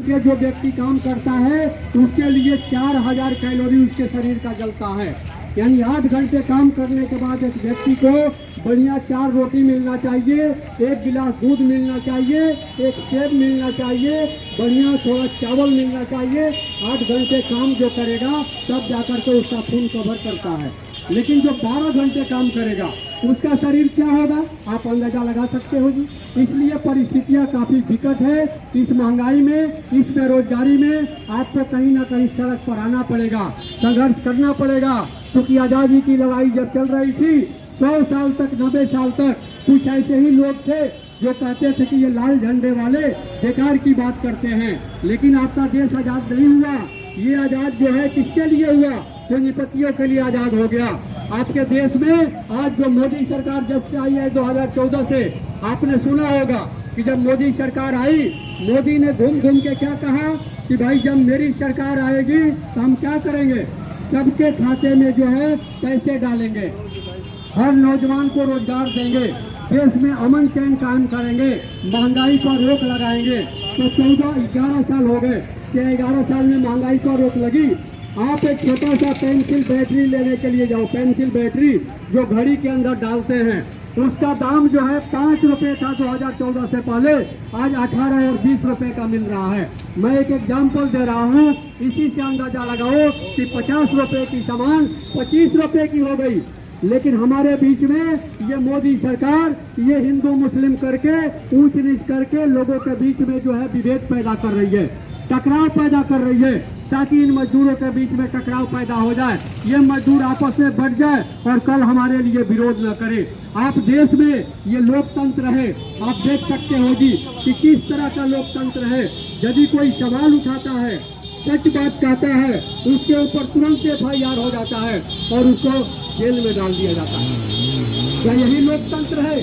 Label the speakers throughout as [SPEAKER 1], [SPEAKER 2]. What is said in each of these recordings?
[SPEAKER 1] के जो व्यक्ति काम करता है उसके लिए 4000 कैलोरी उसके शरीर का जलता है। यानी 8 घंटे काम करने के बाद एक व्यक्ति को बढ़िया 4 रोटी मिलना चाहिए, 1 गिलास दूध मिलना चाहिए, 1 सेब मिलना चाहिए, बढ़िया थोड़ा चावल मिलना चाहिए। 8 घंटे काम जो करेगा तब जाकर के उसका खून कवर करता है। लेकिन जो 12 घंटे काम करेगा उसका शरीर क्या होगा आप अंदाजा लगा सकते हो जी। इसलिए परिस्थितियां काफी विकट है। इस महंगाई में, इस बेरोजगारी में आपको कहीं ना कहीं सड़क पर आना पड़ेगा, संघर्ष करना पड़ेगा। क्योंकि आजादी की लड़ाई जब चल रही थी 100 साल तक, 90 साल तक कुछ ऐसे ही लोग थे जो कहते थे कि ये लाल झंडे वाले बेकार की बात करते हैं। लेकिन आपका देश आजाद नहीं हुआ। ये आजाद जो है किसके लिए हुआ? पूंजीपतियों के लिए आजाद हो गया। आपके देश में आज जो मोदी सरकार जब से आई है 2014 से, आपने सुना होगा कि जब मोदी सरकार आई, मोदी ने घूम घूम के क्या कहा कि भाई जब मेरी सरकार आएगी तो हम क्या करेंगे, सबके खाते में जो है पैसे डालेंगे, हर नौजवान को रोजगार देंगे, देश में अमन चैन कायम करेंगे, महंगाई पर रोक लगाएंगे। तो 11 साल हो गए कि 11 साल में महंगाई पर रोक लगी। आप एक छोटा सा पेंसिल बैटरी लेने के लिए जाओ, पेंसिल बैटरी जो घड़ी के अंदर डालते हैं, उसका दाम जो है 5 रुपए था 2014 से पहले, आज 18 और 20 रुपए का मिल रहा है। मैं एक एग्जाम्पल दे रहा हूँ, इसी से अंदाजा लगाओ कि 50 रुपए की सामान 25 रुपए की हो गई। लेकिन हमारे बीच में ये मोदी सरकार ये हिंदू मुस्लिम करके, ऊंच नीच करके लोगों के बीच में जो है विभेद पैदा कर रही है, टकराव पैदा कर रही है, ताकि इन मजदूरों के बीच में टकराव पैदा हो जाए, ये मजदूर आपस में बढ़ जाए और कल हमारे लिए विरोध न करे। आप देश में ये लोकतंत्र है, आप देख सकते हो जी कि किस तरह का लोकतंत्र है। यदि कोई सवाल उठाता है, सच बात कहता है, उसके ऊपर तुरंत FIR हो जाता है और उसको जेल में डाल दिया जाता है। क्या यही लोकतंत्र है?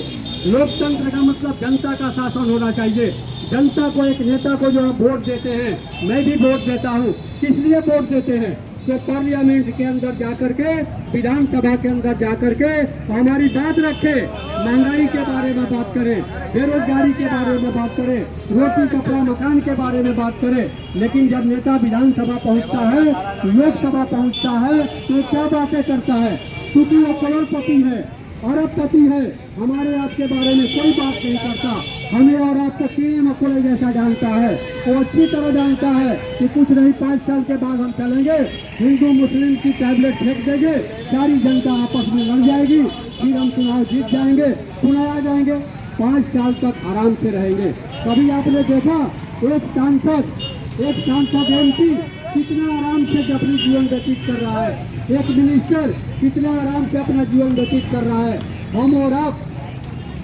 [SPEAKER 1] लोकतंत्र का मतलब जनता का शासन होना चाहिए। जनता को, एक नेता को जो हम वोट देते हैं, मैं भी वोट देता हूँ, किस लिए वोट देते हैं? तो पार्लियामेंट के अंदर जाकर के, विधानसभा के अंदर जाकर के हमारी बात रखे, महंगाई के बारे में बात करें, बेरोजगारी के बारे में बात करें, रोटी कपड़ा मकान के बारे में बात करें। लेकिन जब नेता विधानसभा पहुंचता है, लोकसभा पहुंचता है, तो क्या बातें करता है? क्योंकि वो करोड़पति है, अरबपति है, हमारे आपके बारे में कोई बात नहीं करता। हमें और आपको कीड़े मकोड़े जैसा जानता है। वो अच्छी तरह जानता है कि कुछ नहीं, 5 साल के बाद हम चलेंगे, हिंदू मुस्लिम की टैबलेट फेंक देंगे, सारी जनता आपस में लड़ जाएगी, फिर हम चुनाव जीत जाएंगे, चुनाव आ जाएंगे, 5 साल तक आराम से रहेंगे। कभी आपने देखा एक सांसद MP कितना आराम से अपनी जीवन व्यतीत कर रहा है, एक मिनिस्टर कितना आराम से अपना जीवन व्यतीत कर रहा है। हम और आप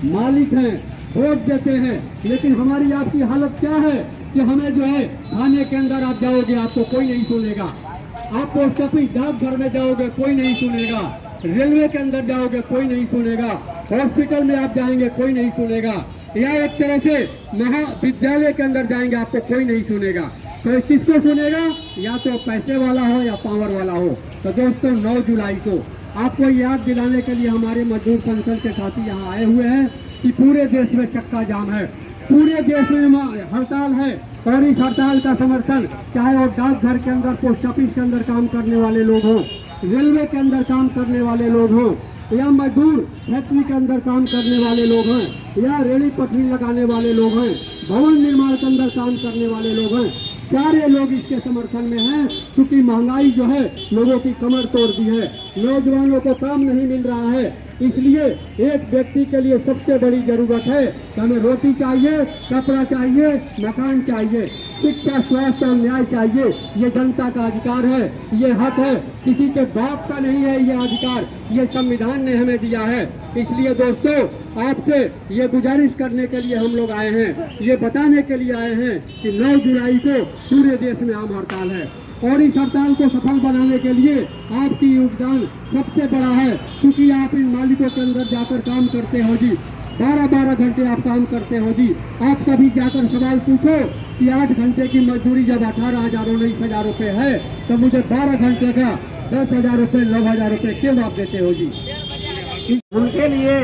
[SPEAKER 1] मालिक हैं, वोट देते हैं, लेकिन हमारी आपकी हालत क्या है कि हमें जो है थाने के अंदर आप जाओगे आपको कोई नहीं सुनेगा, आप पोस्ट ऑफिस डाकघर में जाओगे कोई नहीं सुनेगा, रेलवे के अंदर जाओगे कोई नहीं सुनेगा, हॉस्पिटल में आप जाएंगे कोई नहीं सुनेगा, या एक तरह से महाविद्यालय के अंदर जाएंगे आपको कोई नहीं सुनेगा। तो किसको सुनेगा? या तो पैसे वाला हो या पावर वाला हो। तो दोस्तों 9 जुलाई को आपको याद दिलाने के लिए हमारे मजदूर संगठन के साथी यहाँ आए हुए हैं कि पूरे देश में चक्का जाम है, पूरे देश में हड़ताल है। और इस हड़ताल का समर्थन चाहे वो डाकघर के अंदर, पोस्ट ऑफिस के अंदर काम करने वाले लोग हों, रेलवे के अंदर काम करने वाले लोग हों, या मजदूर फैक्ट्री के अंदर काम करने वाले लोग हैं, या रेली पटरी लगाने वाले लोग हैं, भवन निर्माण के अंदर काम करने वाले लोग हैं, सारे लोग इसके समर्थन में हैं। क्योंकि महंगाई जो है लोगों की कमर तोड़ दी है, नौजवानों को काम नहीं मिल रहा है। इसलिए एक व्यक्ति के लिए सबसे बड़ी जरूरत है कि हमें रोटी चाहिए, कपड़ा चाहिए, मकान चाहिए, शिक्षा, स्वास्थ्य और न्याय चाहिए। ये जनता का अधिकार है, ये हक है, किसी के बाप का नहीं है ये अधिकार, ये संविधान ने हमें दिया है। इसलिए दोस्तों आपसे ये गुजारिश करने के लिए हम लोग आए हैं, ये बताने के लिए आए हैं कि 9 जुलाई को पूरे देश में आम हड़ताल है और इस हड़ताल को सफल बनाने के लिए आपकी योगदान सबसे बड़ा है। क्योंकि आप इन मालिकों के अंदर जाकर काम करते हो जी, 12-12 घंटे आप काम करते हो जी। आप कभी जाकर सवाल पूछो कि 8 घंटे की मजदूरी जब 18,000 19,000 रुपये है तो मुझे 12 घंटे का 10,000 रुपये 9,000 रुपये क्यों आप देते हो जी?
[SPEAKER 2] उनके लिए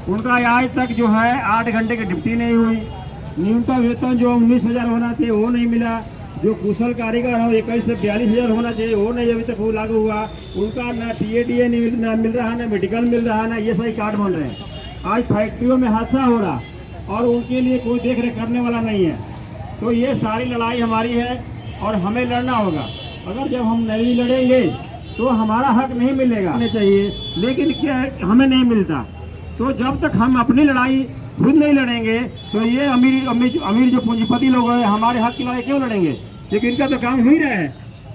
[SPEAKER 2] उनका आज तक जो है 8 घंटे की ड्यूटी नहीं हुई, न्यूनतम वेतन जो 19,000 होना चाहिए वो नहीं मिला, जो कुशल कारीगर हो 21 से 42,000 होना चाहिए वो नहीं अभी तक वो लागू हुआ, उनका ना TADA नहीं मिल रहा, ना मेडिकल मिल रहा, ना ये सही कार्ड बन रहे हैं। आज फैक्ट्रियों में हादसा हो रहा और उनके लिए कोई देख रेख करने वाला नहीं है। तो ये सारी लड़ाई हमारी है और हमें लड़ना होगा। अगर जब हम नहीं लड़ेंगे तो हमारा हक नहीं मिलेगा चाहिए, लेकिन क्या है हमें नहीं मिलता। तो जब तक हम अपनी लड़ाई खुद नहीं लड़ेंगे तो ये अमीर जो पूंजीपति लोग हैं हमारे हक की लड़ाई क्यों लड़ेंगे, क्योंकि इनका तो काम हो ही रहा है।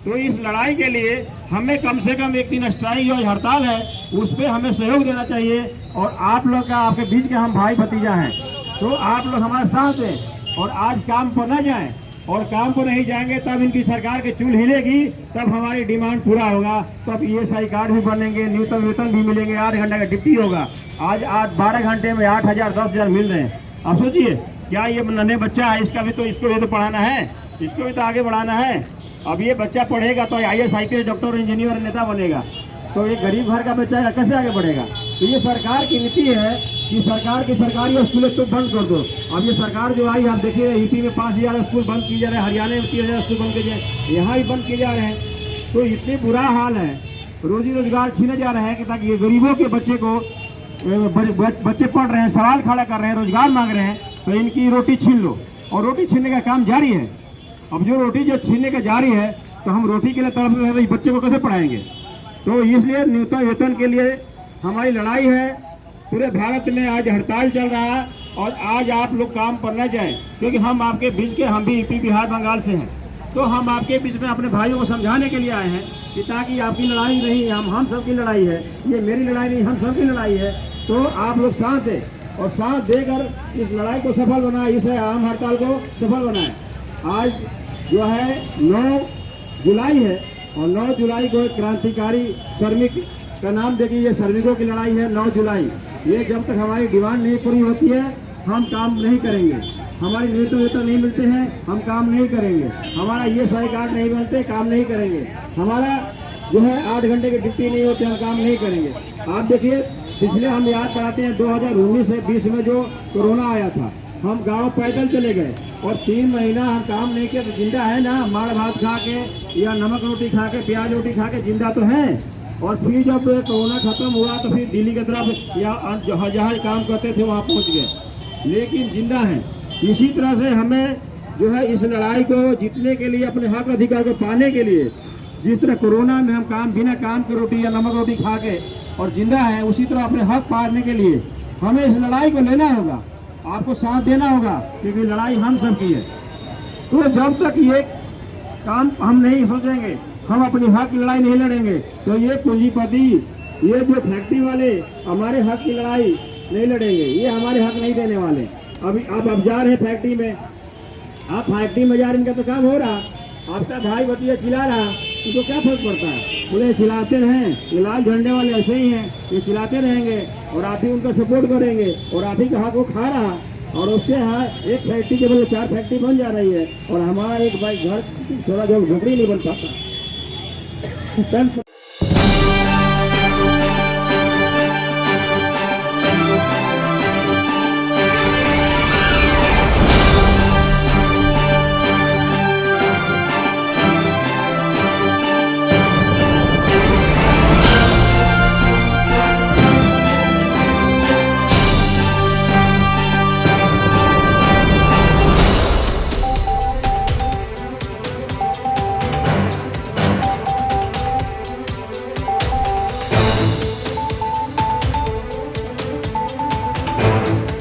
[SPEAKER 2] तो इस लड़ाई के लिए हमें कम से कम एक दिन स्ट्राइक जो हड़ताल है उस पर हमें सहयोग देना चाहिए। और आप लोग का आपके बीच के हम भाई भतीजा हैं, तो आप लोग हमारे साथ हैं और आज काम पर न जाएं, और काम पर नहीं जाएंगे तब इनकी सरकार की चूल हिलेगी, तब हमारी डिमांड पूरा होगा, तब ESI कार्ड भी बनेंगे, न्यूनतम वेतन भी मिलेंगे, 8 घंटे का ड्यूटी होगा। आज 12 घंटे में 8,000 10,000 मिल रहे हैं। अब सोचिए क्या ये नन्हे बच्चा है, इसका भी तो इसको भी तो पढ़ाना है, इसको भी तो आगे बढ़ाना है। अब ये बच्चा पढ़ेगा तो IAS IPS डॉक्टर इंजीनियर नेता बनेगा, तो ये गरीब घर का बच्चा कैसे आगे बढ़ेगा। तो ये सरकार की नीति है कि सरकार की सरकारी स्कूलें तो बंद कर दो। अब ये सरकार जो आई आप देखिए यूपी में 5,000 स्कूल बंद किए जा रहे हैं, हरियाणा में 3,000 स्कूल बंद किए जा रहे हैं, यहाँ भी बंद किए जा रहे हैं। तो इतने बुरा हाल है, रोजी रोजगार छीने जा रहे हैं कि ताकि ये गरीबों के बच्चे को बच्चे पढ़ रहे हैं, सवाल खड़ा कर रहे हैं, रोजगार मांग रहे हैं, तो इनकी रोटी छीन लो। और रोटी छीनने का काम जारी है। अब जो रोटी जो छीनने का जारी है तो हम रोटी के लिए तड़प रहे हैं, बच्चे को कैसे पढ़ाएंगे। तो इसलिए न्यूनतम वेतन के लिए हमारी लड़ाई है। पूरे भारत में आज हड़ताल चल रहा है और आज आप लोग काम पर न जाएं, क्योंकि हम आपके बीच के, हम भी यूपी बिहार बंगाल से हैं, तो हम आपके बीच में अपने भाइयों को समझाने के लिए आए हैं कि ताकि आपकी लड़ाई नहीं, हम सबकी लड़ाई है, ये मेरी लड़ाई नहीं, हम सबकी लड़ाई है। तो आप लोग साथ दें और साथ देकर इस लड़ाई को सफल बनाएं, इस आम हड़ताल को सफल बनाएं। आज जो है 9 जुलाई है और 9 जुलाई को एक क्रांतिकारी श्रमिक का नाम देखिए, ये श्रमिकों की लड़ाई है 9 जुलाई। ये जब तक हमारी डिमांड नहीं पूरी होती है हम काम नहीं करेंगे, हमारी न्यूनतम वेतन नहीं मिलते हैं हम काम नहीं करेंगे, हमारा ESI कार्ड नहीं मिलते काम नहीं करेंगे, हमारा जो है 8 घंटे की ड्यूटी नहीं होती हम काम नहीं करेंगे। आप देखिए पिछले हम याद कराते हैं 2019 से 20 में जो कोरोना आया था, हम गांव पैदल चले गए और 3 महीना हम काम नहीं किए, तो जिंदा है ना, माड़ भात खा के या नमक रोटी खा के प्याज रोटी खा के जिंदा तो है। और फिर जब कोरोना खत्म हुआ तो फिर दिल्ली की तरफ या जहाँ काम करते थे वहाँ पहुँच गए, लेकिन जिंदा हैं। इसी तरह से हमें जो है इस लड़ाई को जीतने के लिए, अपने हक अधिकार को पाने के लिए, जिस तरह कोरोना में हम काम बिना काम की रोटी या नमक रोटी खा के और जिंदा है, उसी तरह अपने हक पाने के लिए हमें इस लड़ाई को लेना होगा, आपको साथ देना होगा, क्योंकि लड़ाई हम सब की है। तो जब तक ये काम हम नहीं सोचेंगे, हम अपनी हक की लड़ाई नहीं लड़ेंगे, तो ये पूंजीपति, ये जो फैक्ट्री वाले हमारे हक की लड़ाई नहीं लड़ेंगे, ये हमारे हक नहीं देने वाले। अभी आप अब जा रहे हैं फैक्ट्री में, आप फैक्ट्री में जा रहे हैं, इनका तो काम हो रहा, आपका भाई भतीजा चिल्ला रहा, उनको क्या फर्क पड़ता है, बोले चिल्लाते रहें, ये लाल झंडे वाले ऐसे ही हैं, ये चिल्लाते रहेंगे और आप ही उनका सपोर्ट करेंगे और आप ही का हक वो खा रहा, और उसके यहाँ एक फैक्ट्री के बदले 4 फैक्ट्री बन जा रही है और हमारा एक भाई घर थोड़ा जो झोपड़ी नहीं बन पाता।